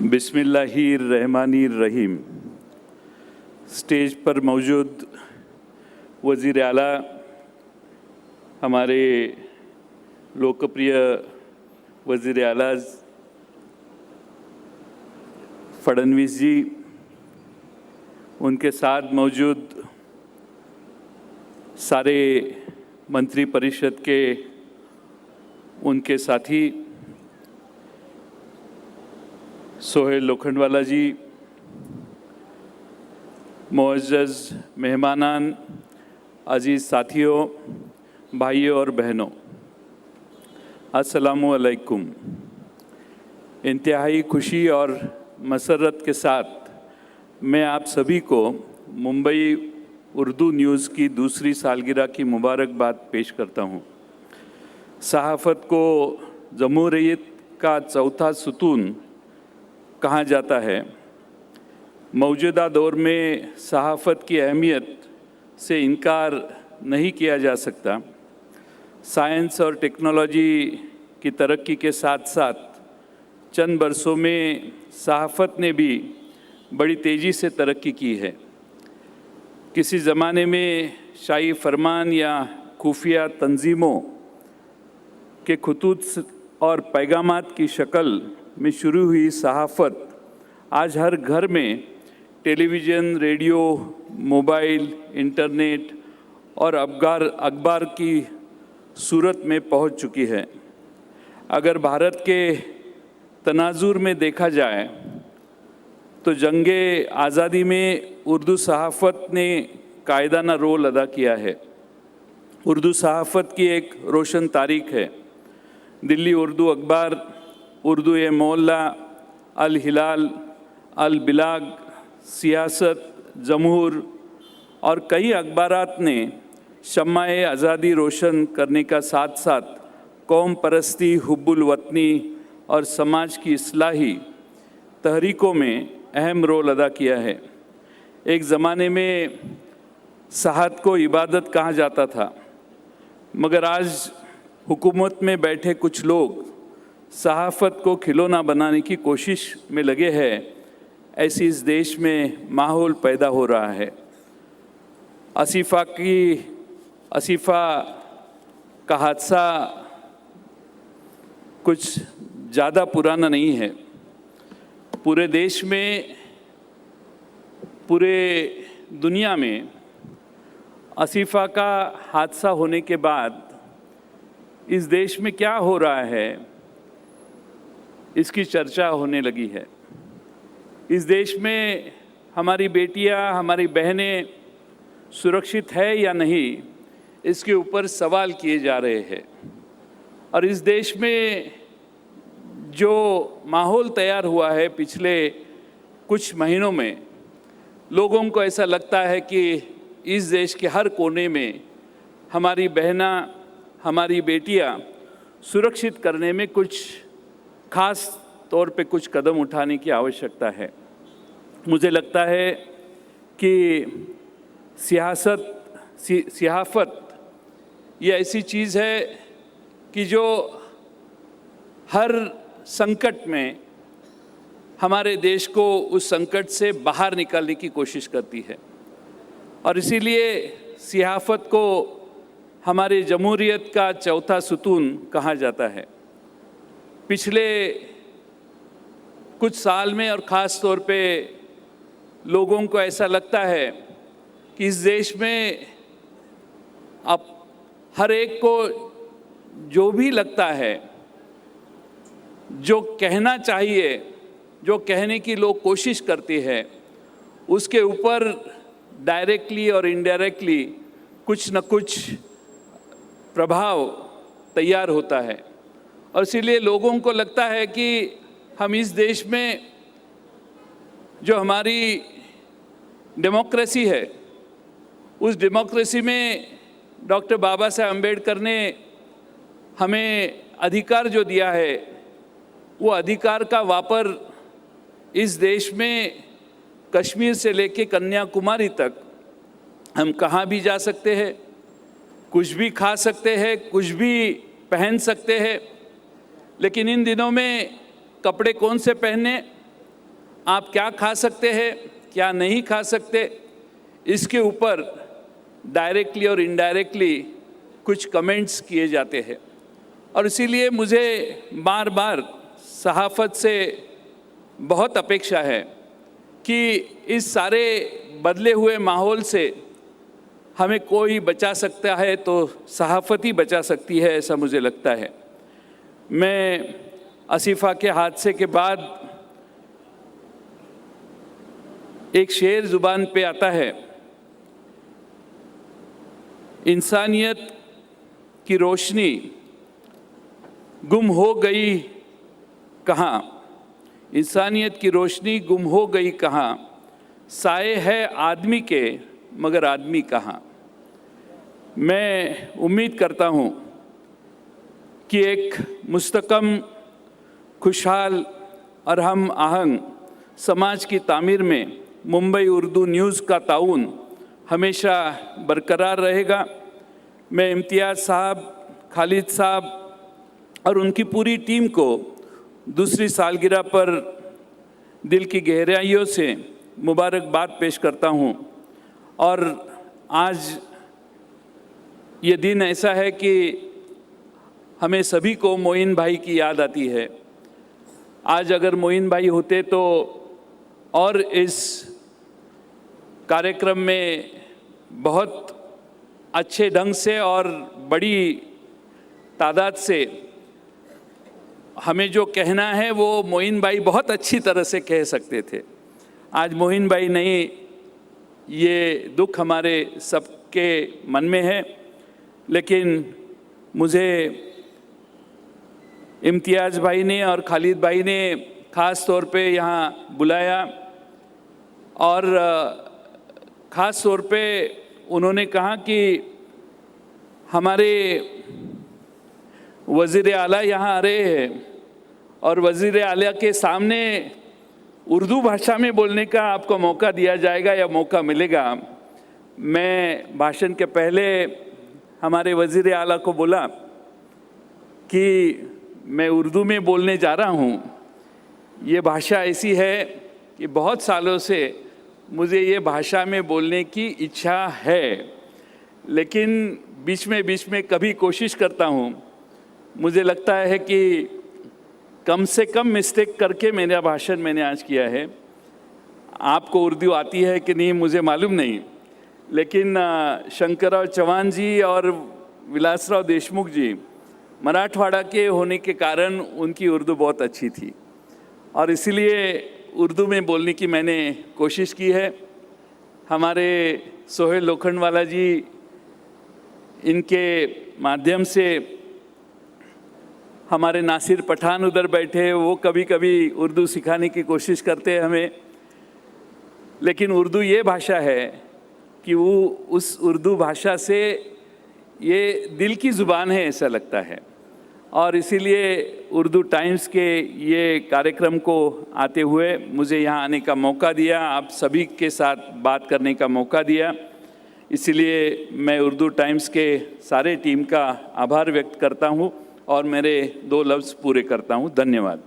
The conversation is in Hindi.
बिस्मिल्लाहिर्रहमानिर्रहीम। स्टेज पर मौजूद वज़ीर आला हमारे लोकप्रिय वज़ीर आला फडणवीस जी, उनके साथ मौजूद सारे मंत्री परिषद के उनके साथी सोहेल लोखंडवाला जी, मुअज़्ज़ज़ मेहमानान, अज़ीज़ साथियों, भाइयों और बहनों, अस्सलामु अलैकुम। इंतहाई खुशी और मसरत के साथ मैं आप सभी को मुंबई उर्दू न्यूज़ की दूसरी सालगिरह की मुबारकबाद पेश करता हूँ। सहाफ़त को जमहूरियत का चौथा सुतून कहा जाता है। मौजूदा दौर में सहाफ़त की अहमियत से इनकार नहीं किया जा सकता। साइंस और टेक्नोलॉजी की तरक्की के साथ साथ चंद बरसों में सहाफ़त ने भी बड़ी तेज़ी से तरक्की की है। किसी ज़माने में शाही फरमान या खुफिया तंजीमों के खतूत और पैगामात की शक्ल में शुरू हुई सहाफ़त आज हर घर में टेलीविज़न, रेडियो, मोबाइल, इंटरनेट और अखबार की सूरत में पहुंच चुकी है। अगर भारत के तनाजुर में देखा जाए तो जंगे आज़ादी में उर्दू सहाफ़त ने कायदाना रोल अदा किया है। उर्दू सहाफ़त की एक रोशन तारीख़ है। दिल्ली उर्दू अखबार, उर्दू ए मोहल्ला, अल हिलाल, अल बिलाग, सियासत, जमहूर और कई अखबारात ने शम्माए आज़ादी रोशन करने का साथ साथ कौम परस्ती, हुब्बुल वतनी और समाज की इस्लाही तहरीकों में अहम रोल अदा किया है। एक ज़माने में सहात को इबादत कहा जाता था, मगर आज हुकूमत में बैठे कुछ लोग सहाफ़त को खिलौना बनाने की कोशिश में लगे हैं। ऐसी इस देश में माहौल पैदा हो रहा है। आसिफा का हादसा कुछ ज़्यादा पुराना नहीं है। पूरे देश में, पूरे दुनिया में आसिफा का हादसा होने के बाद इस देश में क्या हो रहा है, इसकी चर्चा होने लगी है। इस देश में हमारी बेटियां, हमारी बहनें सुरक्षित है या नहीं, इसके ऊपर सवाल किए जा रहे हैं। और इस देश में जो माहौल तैयार हुआ है पिछले कुछ महीनों में, लोगों को ऐसा लगता है कि इस देश के हर कोने में हमारी बहना, हमारी बेटियां सुरक्षित करने में कुछ खास तौर पे कुछ कदम उठाने की आवश्यकता है। मुझे लगता है कि सियासत ये ऐसी चीज़ है कि जो हर संकट में हमारे देश को उस संकट से बाहर निकालने की कोशिश करती है। और इसीलिए सियासत को हमारे जमहूरियत का चौथा सुतून कहा जाता है। पिछले कुछ साल में और ख़ास तौर पे लोगों को ऐसा लगता है कि इस देश में अब हर एक को जो भी लगता है, जो कहना चाहिए, जो कहने की लोग कोशिश करते हैं, उसके ऊपर डायरेक्टली और इनडायरेक्टली कुछ न कुछ प्रभाव तैयार होता है। और इसीलिए लोगों को लगता है कि हम इस देश में जो हमारी डेमोक्रेसी है, उस डेमोक्रेसी में डॉक्टर बाबा साहब अम्बेडकर ने हमें अधिकार जो दिया है, वो अधिकार का वापर इस देश में कश्मीर से लेके कन्याकुमारी तक हम कहाँ भी जा सकते हैं, कुछ भी खा सकते हैं, कुछ भी पहन सकते हैं। लेकिन इन दिनों में कपड़े कौन से पहने आप क्या खा सकते हैं, क्या नहीं खा सकते, इसके ऊपर डायरेक्टली और इनडायरेक्टली कुछ कमेंट्स किए जाते हैं। और इसीलिए मुझे बार बार सहाफ़त से बहुत अपेक्षा है कि इस सारे बदले हुए माहौल से हमें कोई बचा सकता है तो सहाफ़त ही बचा सकती है, ऐसा मुझे लगता है। मैं आसिफा के हादसे के बाद एक शेर ज़ुबान पे आता है, इंसानियत की रोशनी गुम हो गई कहाँ, इंसानियत की रोशनी गुम हो गई कहाँ, साए है आदमी के मगर आदमी कहाँ। मैं उम्मीद करता हूँ कि एक मुस्तकम, खुशहाल और हम आहंग समाज की तामीर में मुंबई उर्दू न्यूज़ का ताउन हमेशा बरकरार रहेगा। मैं इम्तियाज़ साहब, खालिद साहब और उनकी पूरी टीम को दूसरी सालगिरह पर दिल की गहराइयों से मुबारकबाद पेश करता हूँ। और आज ये दिन ऐसा है कि हमें सभी को मोइन भाई की याद आती है। आज अगर मोइन भाई होते तो और इस कार्यक्रम में बहुत अच्छे ढंग से और बड़ी तादाद से हमें जो कहना है वो मोइन भाई बहुत अच्छी तरह से कह सकते थे। आज मोइन भाई नहीं, ये दुख हमारे सबके मन में है। लेकिन मुझे इम्तियाज़ भाई ने और खालिद भाई ने ख़ास तौर पे यहाँ बुलाया और ख़ास तौर पे उन्होंने कहा कि हमारे वज़ीर आला यहाँ आ रहे हैं और वज़ीर आला के सामने उर्दू भाषा में बोलने का आपको मौका दिया जाएगा या मौका मिलेगा। मैं भाषण के पहले हमारे वज़ीर आला को बोला कि मैं उर्दू में बोलने जा रहा हूँ। ये भाषा ऐसी है कि बहुत सालों से मुझे ये भाषा में बोलने की इच्छा है, लेकिन बीच में कभी कोशिश करता हूँ। मुझे लगता है कि कम से कम मिस्टेक करके मेरा भाषण मैंने आज किया है। आपको उर्दू आती है कि नहीं मुझे मालूम नहीं, लेकिन शंकरराव चौहान जी और विलासराव देशमुख जी मराठवाड़ा के होने के कारण उनकी उर्दू बहुत अच्छी थी और इसीलिए उर्दू में बोलने की मैंने कोशिश की है। हमारे सोहेल लोखंडवाला जी, इनके माध्यम से हमारे नासिर पठान उधर बैठे, वो कभी कभी उर्दू सिखाने की कोशिश करते हैं हमें। लेकिन उर्दू ये भाषा है कि वो उस उर्दू भाषा से ये दिल की ज़ुबान है ऐसा लगता है। और इसीलिए उर्दू टाइम्स के ये कार्यक्रम को आते हुए मुझे यहाँ आने का मौका दिया, आप सभी के साथ बात करने का मौका दिया। इसीलिए मैं उर्दू टाइम्स के सारे टीम का आभार व्यक्त करता हूँ और मेरे 2 लफ्ज़ पूरे करता हूँ। धन्यवाद।